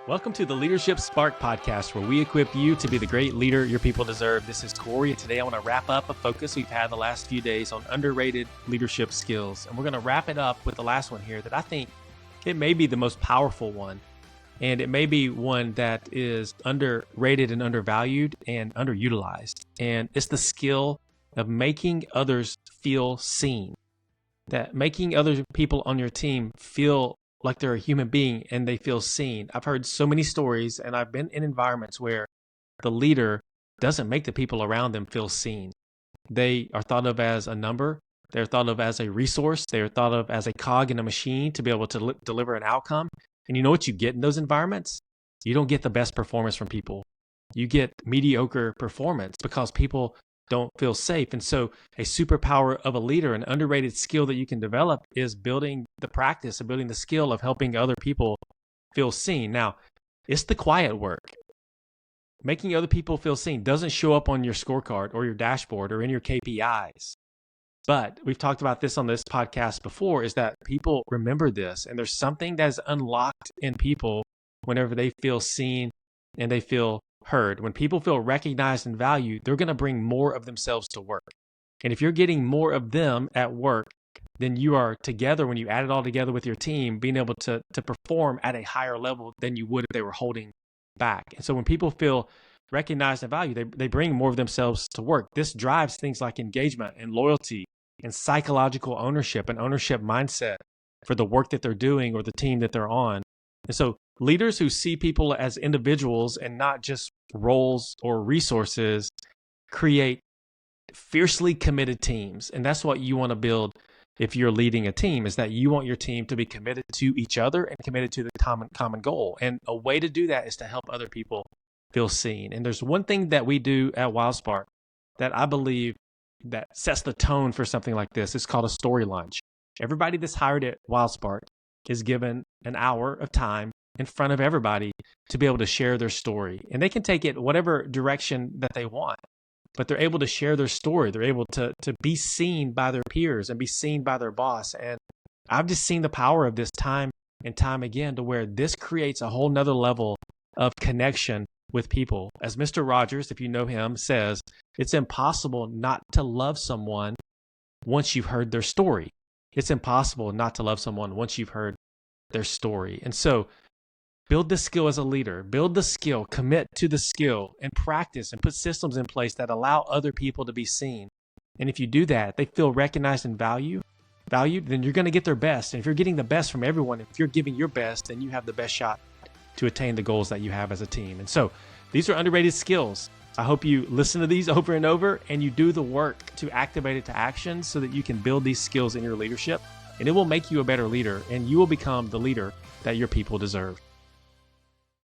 Welcome to the Leadership Spark podcast, where we equip you to be the great leader your people deserve. This is Corey, and today I want to wrap up a focus we've had the last few days on underrated leadership skills. And we're going to wrap it up with the last one here that I think it may be the most powerful one. And it may be one that is underrated and undervalued and underutilized. And it's the skill of making others feel seen. That making other people on your team feel like they're a human being and they feel seen. I've heard so many stories, and I've been in environments where the leader doesn't make the people around them feel seen. They are thought of as a number. They're thought of as a resource. They're thought of as a cog in a machine to be able to deliver an outcome. And you know what you get in those environments? You don't get the best performance from people. You get mediocre performance because people don't feel safe. And so a superpower of a leader, an underrated skill that you can develop, is building the practice of building the skill of helping other people feel seen. Now, it's the quiet work. Making other people feel seen doesn't show up on your scorecard or your dashboard or in your KPIs. But we've talked about this on this podcast before, is that people remember this, and there's something that's unlocked in people whenever they feel seen and they feel heard. When people feel recognized and valued, they're going to bring more of themselves to work. And if you're getting more of them at work, then you are together, when you add it all together with your team, being able to perform at a higher level than you would if they were holding back. And so when people feel recognized and valued, they bring more of themselves to work. This drives things like engagement and loyalty and psychological ownership and ownership mindset for the work that they're doing or the team that they're on. And so leaders who see people as individuals and not just roles or resources create fiercely committed teams. And that's what you want to build if you're leading a team, is that you want your team to be committed to each other and committed to the common goal. And a way to do that is to help other people feel seen. And there's one thing that we do at WildSpark that I believe that sets the tone for something like this. It's called a story lunch. Everybody that's hired at WildSpark is given an hour of time in front of everybody to be able to share their story. And they can take it whatever direction that they want, but they're able to share their story. They're able to be seen by their peers and be seen by their boss. And I've just seen the power of this time and time again, to where this creates a whole nother level of connection with people. As Mr. Rogers, if you know him, says, it's impossible not to love someone once you've heard their story. It's impossible not to love someone once you've heard their story. And so build the skill as a leader, build the skill, commit to the skill, and practice and put systems in place that allow other people to be seen. And if you do that, they feel recognized and valued, then you're going to get their best. And if you're getting the best from everyone, if you're giving your best, then you have the best shot to attain the goals that you have as a team. And so these are underrated skills. I hope you listen to these over and over and you do the work to activate it to action so that you can build these skills in your leadership, and it will make you a better leader, and you will become the leader that your people deserve.